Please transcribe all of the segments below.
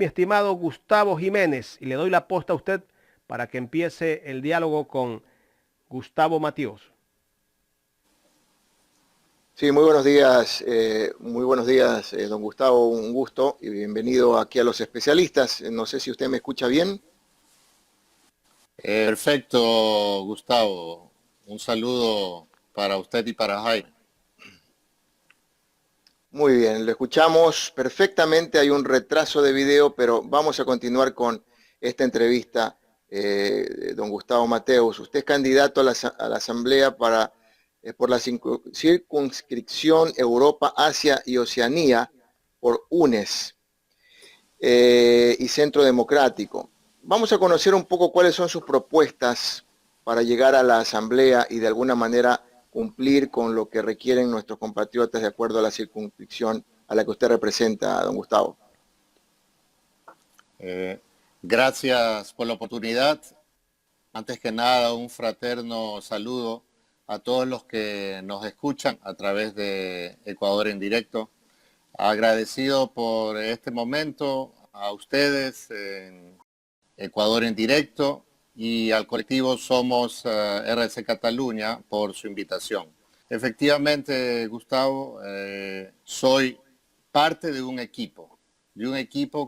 mi estimado Gustavo Jiménez, y le doy la posta a usted para que empiece el diálogo con Gustavo Mateos. Sí, muy buenos días, don Gustavo, un gusto y bienvenido aquí a los especialistas. No sé si usted me escucha bien. Perfecto, Gustavo. Un saludo para usted y para Jaime. Muy bien, lo escuchamos perfectamente, hay un retraso de video, pero vamos a continuar con esta entrevista. Don Gustavo Mateos, usted es candidato a la Asamblea por la circunscripción Europa, Asia y Oceanía por UNES y Centro Democrático. Vamos a conocer un poco cuáles son sus propuestas para llegar a la Asamblea y de alguna manera cumplir con lo que requieren nuestros compatriotas de acuerdo a la circunscripción a la que usted representa, don Gustavo. Gracias por la oportunidad. Antes que nada, un fraterno saludo a todos los que nos escuchan a través de Ecuador en directo. Agradecido por este momento a ustedes en Ecuador en directo y al colectivo Somos RC Cataluña por su invitación. Efectivamente, Gustavo, soy parte de un equipo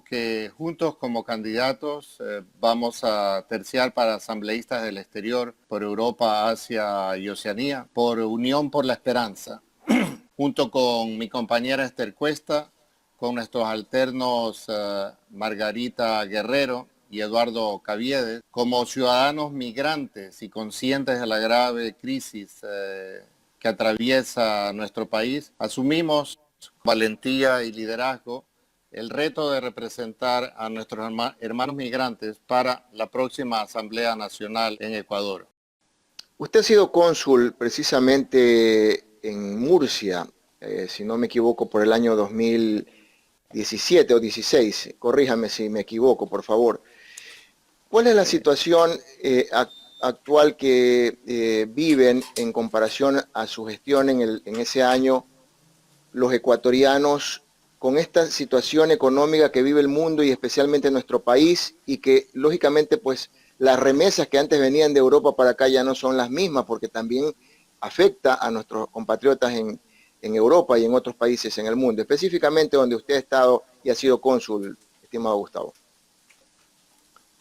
que juntos como candidatos vamos a terciar para asambleístas del exterior por Europa, Asia y Oceanía, por Unión por la Esperanza, junto con mi compañera Esther Cuesta, con nuestros alternos Margarita Guerrero y Eduardo Caviedes, como ciudadanos migrantes y conscientes de la grave crisis que atraviesa nuestro país, asumimos valentía y liderazgo el reto de representar a nuestros hermanos migrantes para la próxima Asamblea Nacional en Ecuador. Usted ha sido cónsul precisamente en Murcia, si no me equivoco, por el año 2017 o 16. Corríjame si me equivoco, por favor. ¿Cuál es la situación actual que viven en comparación a su gestión en ese año los ecuatorianos con esta situación económica que vive el mundo y especialmente nuestro país, y que lógicamente pues las remesas que antes venían de Europa para acá ya no son las mismas, porque también afecta a nuestros compatriotas en Europa y en otros países en el mundo, específicamente donde usted ha estado y ha sido cónsul, estimado Gustavo?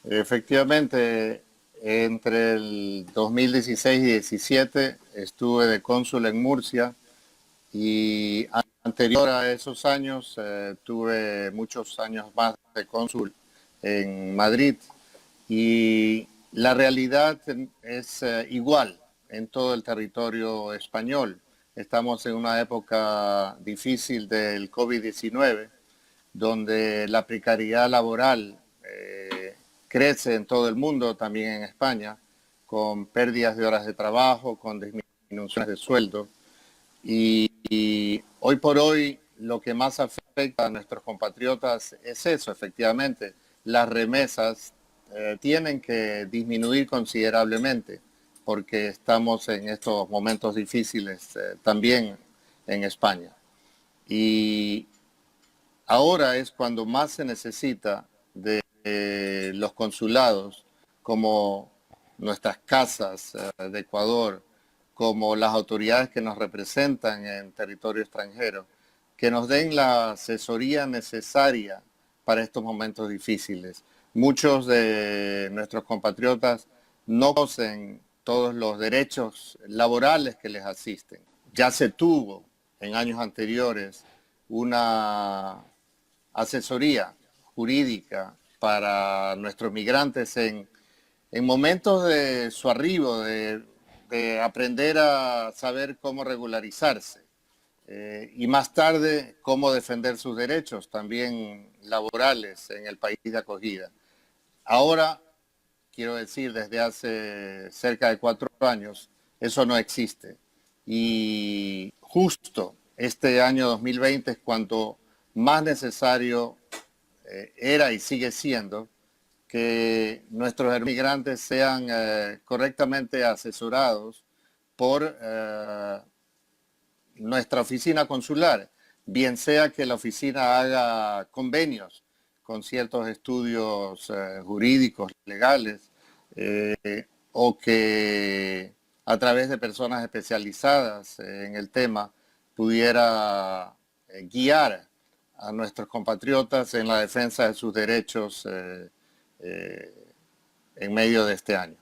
Efectivamente, entre el 2016 y 2017 estuve de cónsul en Murcia y anterior a esos años tuve muchos años más de cónsul en Madrid, y la realidad es igual en todo el territorio español. Estamos en una época difícil del COVID-19, donde la precariedad laboral crece en todo el mundo, también en España, con pérdidas de horas de trabajo, con disminuciones de sueldo. Y hoy por hoy lo que más afecta a nuestros compatriotas es eso, efectivamente. Las remesas tienen que disminuir considerablemente porque estamos en estos momentos difíciles también en España. Y ahora es cuando más se necesita de los consulados, como nuestras casas de Ecuador, como las autoridades que nos representan en territorio extranjero, que nos den la asesoría necesaria para estos momentos difíciles. Muchos de nuestros compatriotas no conocen todos los derechos laborales que les asisten. Ya se tuvo en años anteriores una asesoría jurídica para nuestros migrantes en momentos de su arribo, de aprender a saber cómo regularizarse y más tarde cómo defender sus derechos también laborales en el país de acogida. Ahora, quiero decir, desde hace cerca de 4 años, eso no existe. Y justo este año 2020 es cuando más necesario era y sigue siendo que nuestros migrantes sean correctamente asesorados por nuestra oficina consular, bien sea que la oficina haga convenios con ciertos estudios jurídicos, legales, o que a través de personas especializadas en el tema pudiera guiar a nuestros compatriotas en la defensa de sus derechos en medio de este año.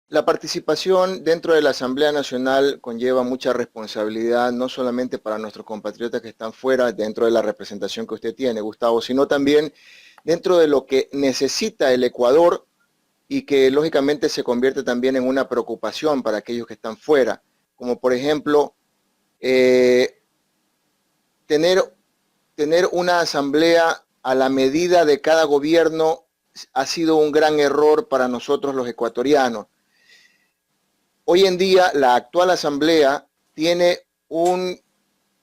La participación dentro de la Asamblea Nacional conlleva mucha responsabilidad, no solamente para nuestros compatriotas que están fuera, dentro de la representación que usted tiene, Gustavo, sino también dentro de lo que necesita el Ecuador y que lógicamente se convierte también en una preocupación para aquellos que están fuera, como por ejemplo tener una asamblea a la medida de cada gobierno ha sido un gran error para nosotros los ecuatorianos. Hoy en día la actual asamblea tiene un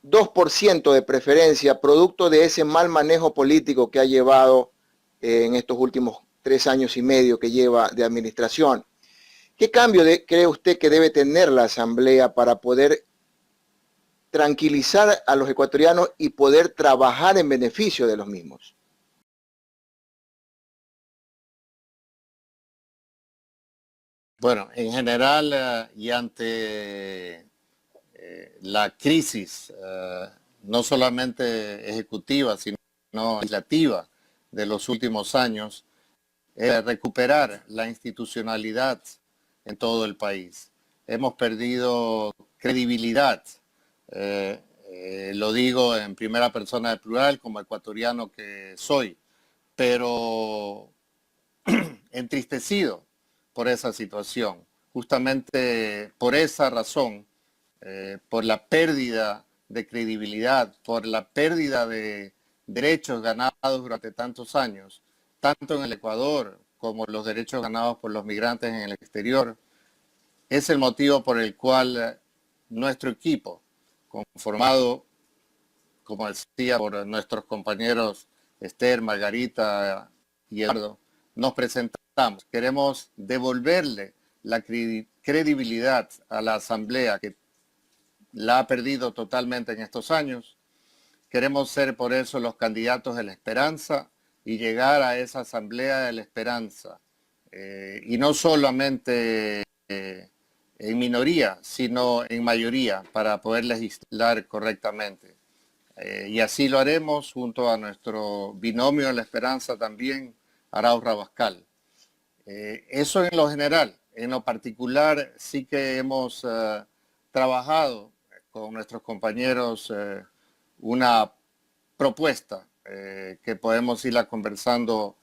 2% de preferencia producto de ese mal manejo político que ha llevado en estos últimos 3 años y medio que lleva de administración. ¿Qué cambio cree usted que debe tener la asamblea para poder tranquilizar a los ecuatorianos y poder trabajar en beneficio de los mismos? Bueno, en general y ante la crisis, no solamente ejecutiva, sino legislativa de los últimos años, recuperar la institucionalidad en todo el país. Hemos perdido credibilidad, lo digo en primera persona de plural como ecuatoriano que soy, pero entristecido por esa situación. Justamente por esa razón, por la pérdida de credibilidad, por la pérdida de derechos ganados durante tantos años, tanto en el Ecuador como los derechos ganados por los migrantes en el exterior, es el motivo por el cual nuestro equipo, conformado, como decía, por nuestros compañeros Esther, Margarita y Eduardo, nos presentamos. Queremos devolverle la credibilidad a la Asamblea que la ha perdido totalmente en estos años. Queremos ser por eso los candidatos de la esperanza y llegar a esa Asamblea de la Esperanza. Y no solamente en minoría, sino en mayoría, para poder legislar correctamente. Y así lo haremos junto a nuestro binomio de la esperanza también, Arauz Rabascal. Eso en lo general. En lo particular sí que hemos trabajado con nuestros compañeros una propuesta que podemos irla conversando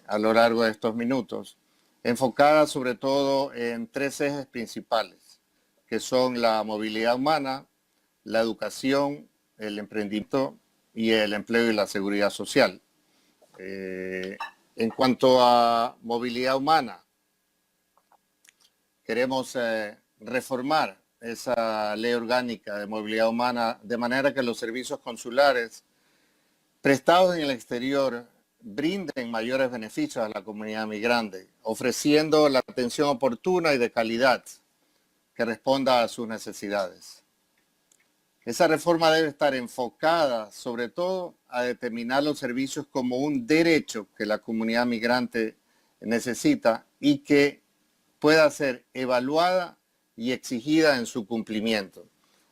a lo largo de estos minutos, enfocada sobre todo en 3 ejes principales, que son la movilidad humana, la educación, el emprendimiento y el empleo y la seguridad social. En cuanto a movilidad humana, queremos reformar esa ley orgánica de movilidad humana de manera que los servicios consulares prestados en el exterior brinden mayores beneficios a la comunidad migrante, ofreciendo la atención oportuna y de calidad que responda a sus necesidades. Esa reforma debe estar enfocada sobre todo a determinar los servicios como un derecho que la comunidad migrante necesita y que pueda ser evaluada y exigida en su cumplimiento.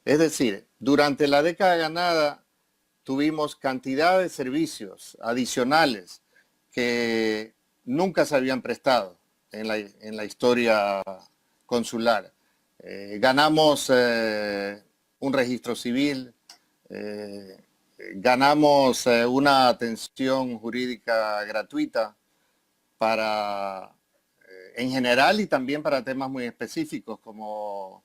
Es decir, durante la década ganada tuvimos cantidad de servicios adicionales que nunca se habían prestado en la historia consular. Ganamos un registro civil, ganamos una atención jurídica gratuita para, en general y también para temas muy específicos como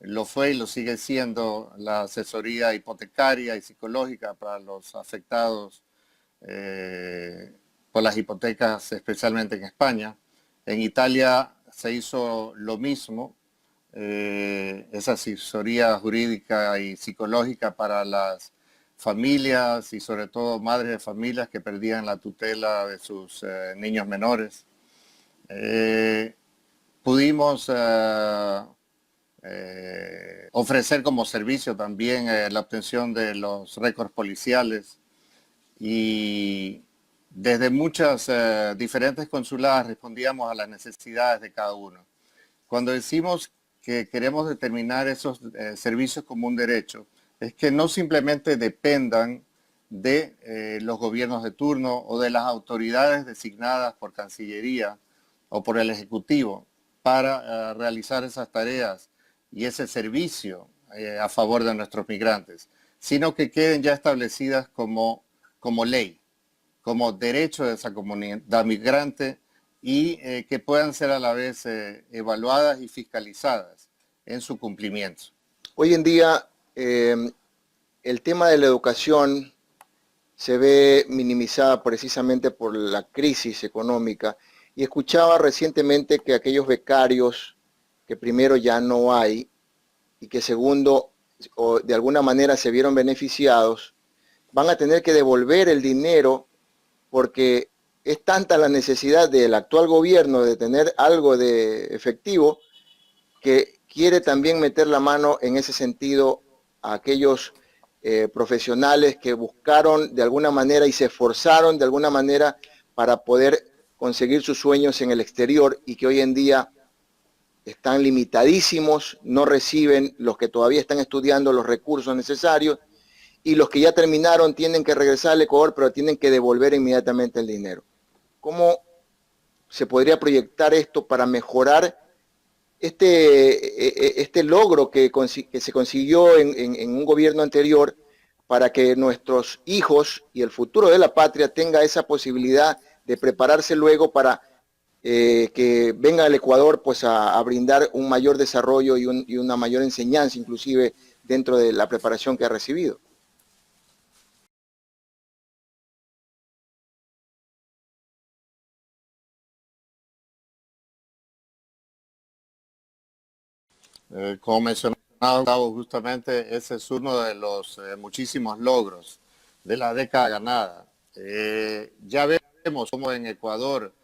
lo fue y lo sigue siendo la asesoría hipotecaria y psicológica para los afectados por las hipotecas, especialmente en España. En Italia se hizo lo mismo, esa asesoría jurídica y psicológica para las familias y sobre todo madres de familias que perdían la tutela de sus niños menores. Pudimos ofrecer como servicio también la obtención de los récords policiales y desde muchas diferentes consuladas respondíamos a las necesidades de cada uno. Cuando decimos que queremos determinar esos servicios como un derecho, es que no simplemente dependan de los gobiernos de turno o de las autoridades designadas por Cancillería o por el Ejecutivo para realizar esas tareas y ese servicio a favor de nuestros migrantes, sino que queden ya establecidas como ley, como derecho de esa comunidad migrante y que puedan ser a la vez evaluadas y fiscalizadas en su cumplimiento. Hoy en día el tema de la educación se ve minimizada precisamente por la crisis económica, y escuchaba recientemente que aquellos becarios que primero ya no hay y que segundo o de alguna manera se vieron beneficiados, van a tener que devolver el dinero porque es tanta la necesidad del actual gobierno de tener algo de efectivo que quiere también meter la mano en ese sentido a aquellos profesionales que buscaron de alguna manera y se esforzaron de alguna manera para poder conseguir sus sueños en el exterior y que hoy en día están limitadísimos, no reciben los que todavía están estudiando los recursos necesarios, y los que ya terminaron tienen que regresar al Ecuador, pero tienen que devolver inmediatamente el dinero. ¿Cómo se podría proyectar esto para mejorar este logro que se consiguió en un gobierno anterior, para que nuestros hijos y el futuro de la patria tenga esa posibilidad de prepararse luego para que venga al Ecuador pues a brindar un mayor desarrollo y una mayor enseñanza inclusive dentro de la preparación que ha recibido? Como mencionaba Gustavo, justamente ese es uno de los muchísimos logros de la década ganada. Ya vemos cómo en Ecuador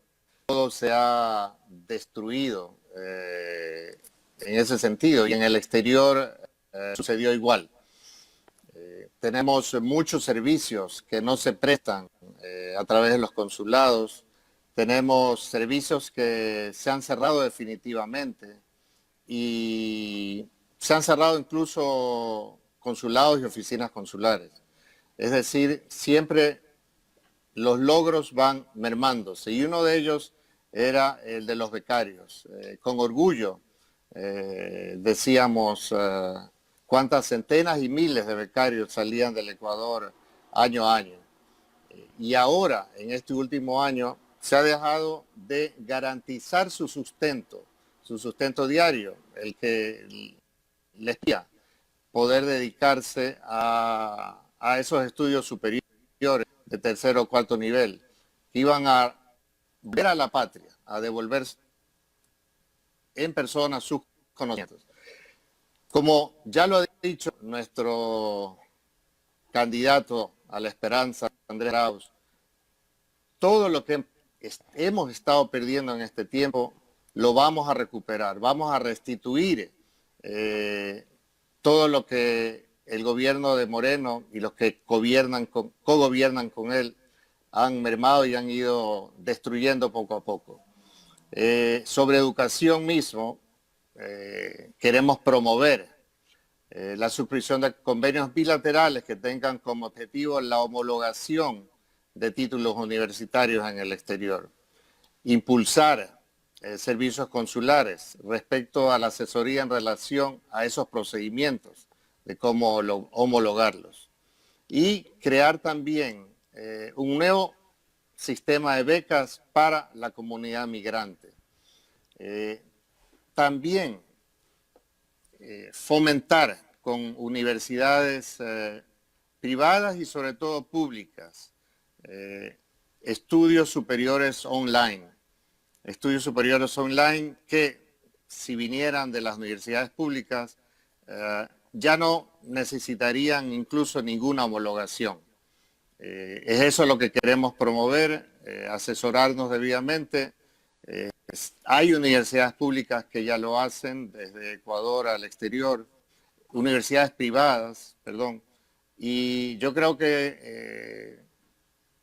todo se ha destruido en ese sentido, y en el exterior sucedió igual. Tenemos muchos servicios que no se prestan a través de los consulados, tenemos servicios que se han cerrado definitivamente y se han cerrado incluso consulados y oficinas consulares. Es decir, siempre los logros van mermándose, y uno de ellos era el de los becarios. Con orgullo decíamos cuántas centenas y miles de becarios salían del Ecuador año a año. Y ahora, en este último año, se ha dejado de garantizar su sustento diario, el que les pida poder dedicarse a esos estudios superiores de tercer o cuarto nivel, que iban a ver a la patria, a devolver en persona sus conocimientos. Como ya lo ha dicho nuestro candidato a la esperanza, Andrés Arauz, todo lo que hemos estado perdiendo en este tiempo lo vamos a recuperar, vamos a restituir todo lo que el gobierno de Moreno y los que cogobiernan con él han mermado y han ido destruyendo poco a poco. Sobre educación mismo, queremos promover la suscripción de convenios bilaterales que tengan como objetivo la homologación de títulos universitarios en el exterior. Impulsar servicios consulares respecto a la asesoría en relación a esos procedimientos de cómo homologarlos. Y crear también un nuevo sistema de becas para la comunidad migrante. También fomentar con universidades privadas y sobre todo públicas estudios superiores online que, si vinieran de las universidades públicas, ya no necesitarían incluso ninguna homologación. Es eso lo que queremos promover, asesorarnos debidamente. Hay universidades públicas que ya lo hacen desde Ecuador al exterior, universidades privadas, perdón, y yo creo que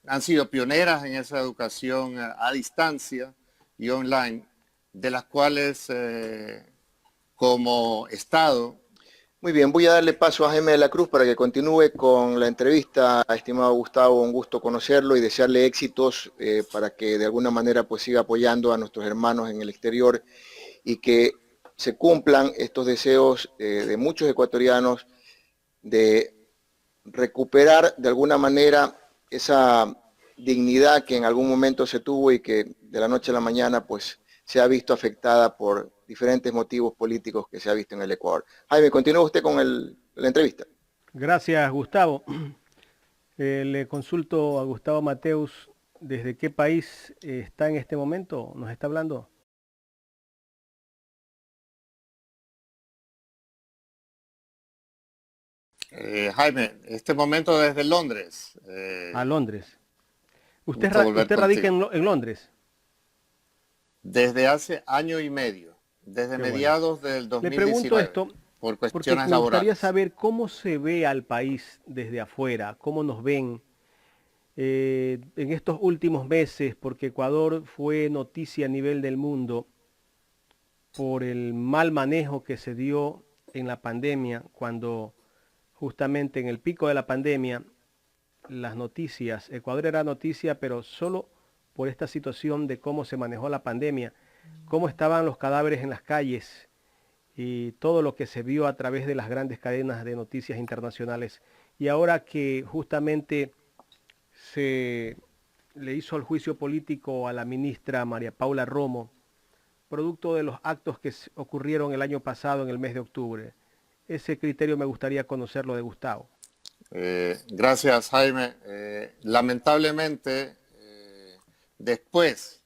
han sido pioneras en esa educación a distancia y online, de las cuales como Estado. Muy bien, voy a darle paso a Jaime de la Cruz para que continúe con la entrevista. Estimado Gustavo, un gusto conocerlo y desearle éxitos para que de alguna manera pues siga apoyando a nuestros hermanos en el exterior y que se cumplan estos deseos de muchos ecuatorianos de recuperar de alguna manera esa dignidad que en algún momento se tuvo y que de la noche a la mañana pues se ha visto afectada por diferentes motivos políticos que se ha visto en el Ecuador. Jaime, continúa usted con la entrevista. Gracias, Gustavo. Le consulto a Gustavo Mateus, ¿desde qué país está en este momento? ¿Nos está hablando? Jaime, este momento desde Londres. A Londres. ¿Usted, Gusto volver usted radica contigo. en Londres? Desde hace año y medio, desde Qué bueno. mediados del Le pregunto 2019, esto por porque cuestiones me gustaría laborales. saber cómo se ve al país desde afuera, cómo nos ven en estos últimos meses, porque Ecuador fue noticia a nivel del mundo por el mal manejo que se dio en la pandemia, cuando justamente en el pico de la pandemia, las noticias, Ecuador era noticia, pero solo por esta situación de cómo se manejó la pandemia, cómo estaban los cadáveres en las calles y todo lo que se vio a través de las grandes cadenas de noticias internacionales. Y ahora que justamente se le hizo el juicio político a la ministra María Paula Romo, producto de los actos que ocurrieron el año pasado en el mes de octubre. Ese criterio me gustaría conocerlo de Gustavo. Gracias, Jaime. Lamentablemente, después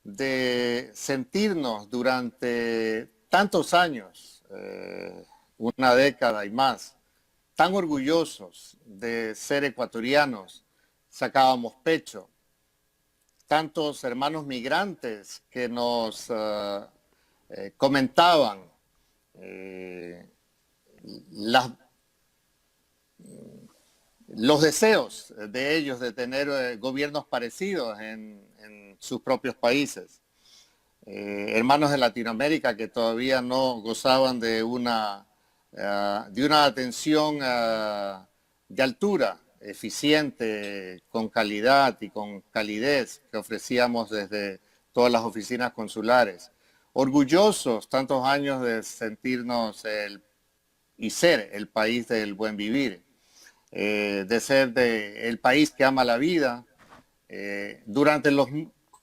de sentirnos durante tantos años, una década y más, tan orgullosos de ser ecuatorianos, sacábamos pecho, tantos hermanos migrantes que nos comentaban eh, las, los deseos de ellos de tener gobiernos parecidos en sus propios países. Hermanos de Latinoamérica que todavía no gozaban de una atención de altura, eficiente, con calidad y con calidez que ofrecíamos desde todas las oficinas consulares. Orgullosos tantos años de sentirnos y ser el país del buen vivir, de ser el país que ama la vida. Durante los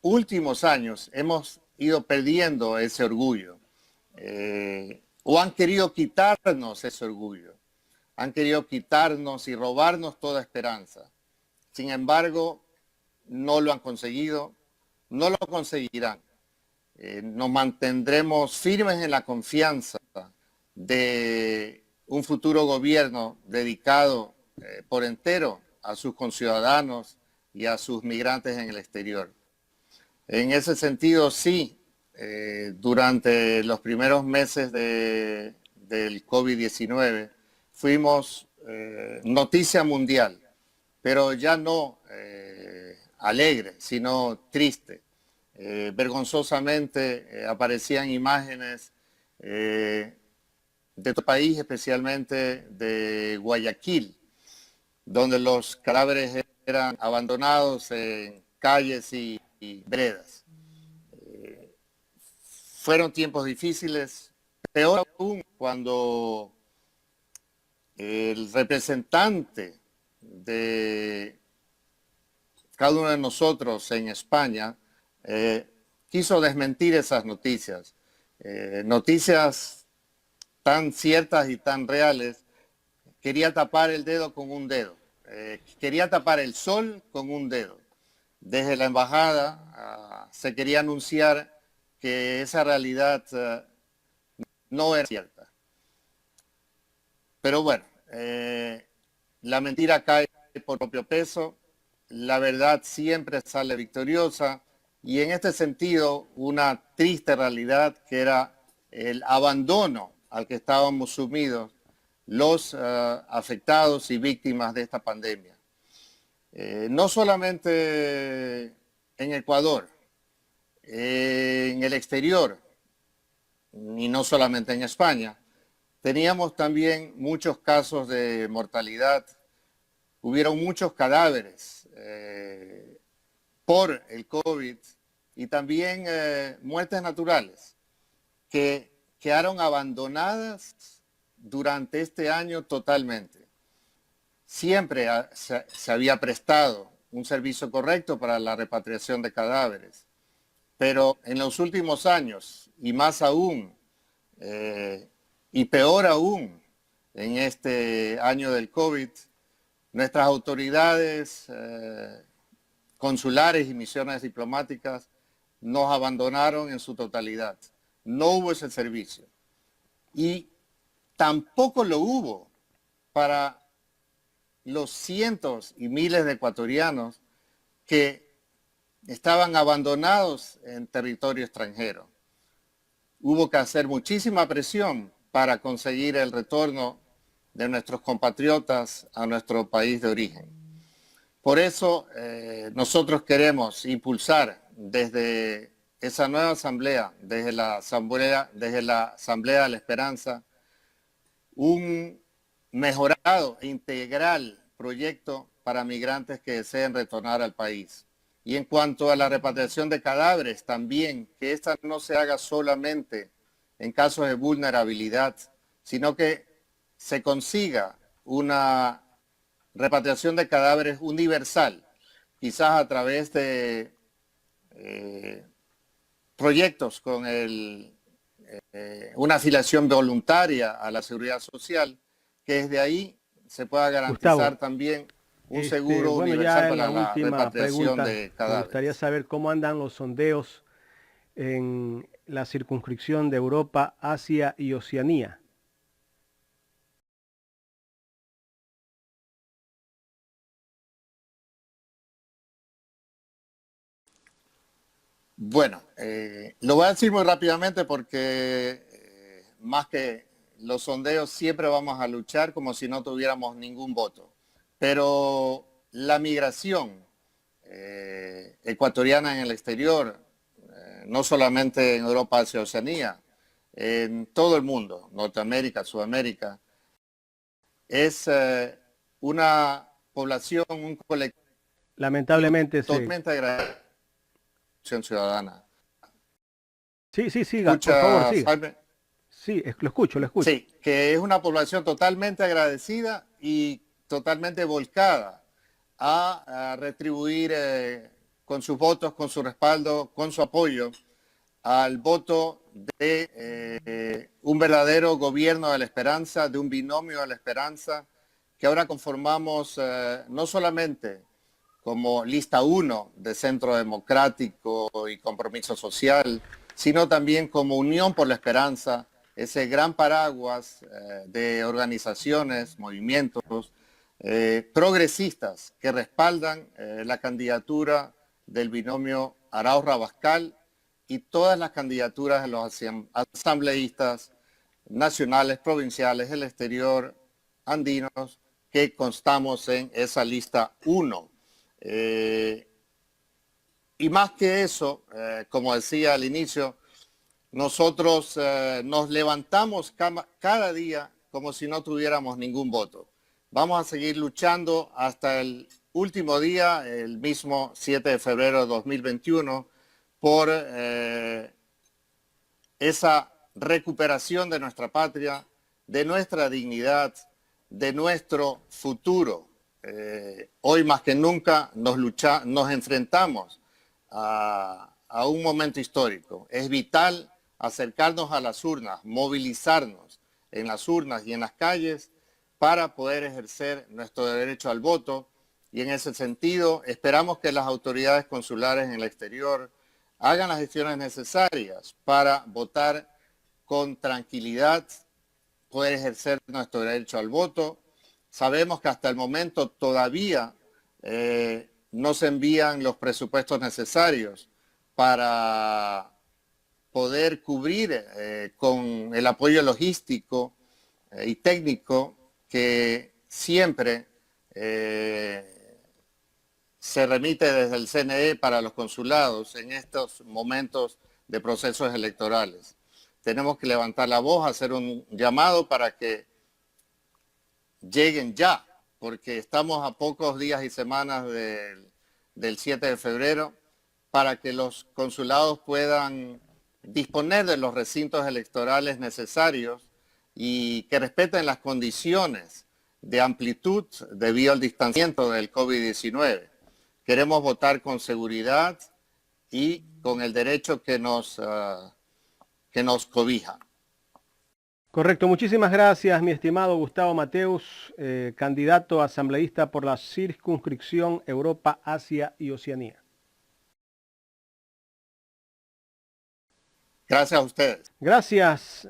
últimos años hemos ido perdiendo ese orgullo, o han querido quitarnos ese orgullo, han querido quitarnos y robarnos toda esperanza. Sin embargo, no lo han conseguido, no lo conseguirán. Nos mantendremos firmes en la confianza de un futuro gobierno dedicado por entero a sus conciudadanos y a sus migrantes en el exterior. En ese sentido, sí, durante los primeros meses del COVID-19 fuimos noticia mundial, pero ya no alegre, sino triste. Vergonzosamente aparecían imágenes de todo el país, especialmente de Guayaquil, donde los cadáveres eran abandonados en calles y veredas. Fueron tiempos difíciles, peor aún cuando el representante de cada uno de nosotros en España quiso desmentir esas noticias, noticias tan ciertas y tan reales. Quería tapar el dedo con un dedo, quería tapar el sol con un dedo. Desde la embajada se quería anunciar que esa realidad no era cierta. Pero bueno, la mentira cae por propio peso, la verdad siempre sale victoriosa, y en este sentido una triste realidad que era el abandono al que estábamos sumidos los afectados y víctimas de esta pandemia. no solamente en Ecuador, en el exterior, y no solamente en España, teníamos también muchos casos de mortalidad. Hubieron muchos cadáveres por el COVID y también muertes naturales que quedaron abandonadas durante este año totalmente. Siempre se había prestado un servicio correcto para la repatriación de cadáveres, pero en los últimos años, y más aún, y peor aún, en este año del COVID, nuestras autoridades consulares y misiones diplomáticas nos abandonaron en su totalidad. No hubo ese servicio. Y tampoco lo hubo para los cientos y miles de ecuatorianos que estaban abandonados en territorio extranjero. Hubo que hacer muchísima presión para conseguir el retorno de nuestros compatriotas a nuestro país de origen. Por eso nosotros queremos impulsar desde esa nueva asamblea, desde la Asamblea de la Esperanza, un mejorado e integral proyecto para migrantes que deseen retornar al país. Y en cuanto a la repatriación de cadáveres, también que esta no se haga solamente en casos de vulnerabilidad, sino que se consiga una repatriación de cadáveres universal, quizás a través de proyectos con una afiliación voluntaria a la seguridad social, que desde ahí se pueda garantizar Gustavo, también un seguro bueno, universal ya en la para la última repatriación pregunta, de me gustaría cadáveres. saber cómo andan los sondeos en la circunscripción de Europa, Asia y Oceanía. Bueno, lo voy a decir muy rápidamente porque más que los sondeos siempre vamos a luchar como si no tuviéramos ningún voto. Pero la migración ecuatoriana en el exterior, no solamente en Europa, Asia y Oceanía, en todo el mundo, Norteamérica, Sudamérica, es una población, un colectivo Lamentablemente se... totalmente agradecido ciudadana. Sí, sí, siga, por favor, ¿Escuchas, siga. Jaime? Sí, lo escucho, lo escucho. Sí, que es una población totalmente agradecida y totalmente volcada a retribuir con sus votos, con su respaldo, con su apoyo al voto de un verdadero gobierno de la esperanza, de un binomio de la esperanza, que ahora conformamos no solamente como lista 1 de Centro Democrático y Compromiso Social, sino también como Unión por la Esperanza, ese gran paraguas de organizaciones, movimientos progresistas que respaldan la candidatura del binomio Arauz-Rabascal y todas las candidaturas de los asambleístas nacionales, provinciales, del exterior, andinos, que constamos en esa lista 1. Y más que eso, como decía al inicio, nosotros nos levantamos cada día como si no tuviéramos ningún voto. Vamos a seguir luchando hasta el último día, el mismo 7 de febrero de 2021, por esa recuperación de nuestra patria, de nuestra dignidad, de nuestro futuro. Hoy más que nunca nos enfrentamos a un momento histórico. Es vital acercarnos a las urnas, movilizarnos en las urnas y en las calles para poder ejercer nuestro derecho al voto. Y en ese sentido, esperamos que las autoridades consulares en el exterior hagan las gestiones necesarias para votar con tranquilidad, poder ejercer nuestro derecho al voto. Sabemos que hasta el momento todavía no se envían los presupuestos necesarios para poder cubrir con el apoyo logístico y técnico que siempre se remite desde el CNE para los consulados en estos momentos de procesos electorales. Tenemos que levantar la voz, hacer un llamado para que lleguen ya, porque estamos a pocos días y semanas del 7 de febrero, para que los consulados puedan disponer de los recintos electorales necesarios y que respeten las condiciones de amplitud debido al distanciamiento del COVID-19. Queremos votar con seguridad y con el derecho que nos cobija. Correcto, muchísimas gracias, mi estimado Gustavo Mateus, candidato asambleísta por la circunscripción Europa, Asia y Oceanía. Gracias a ustedes. Gracias.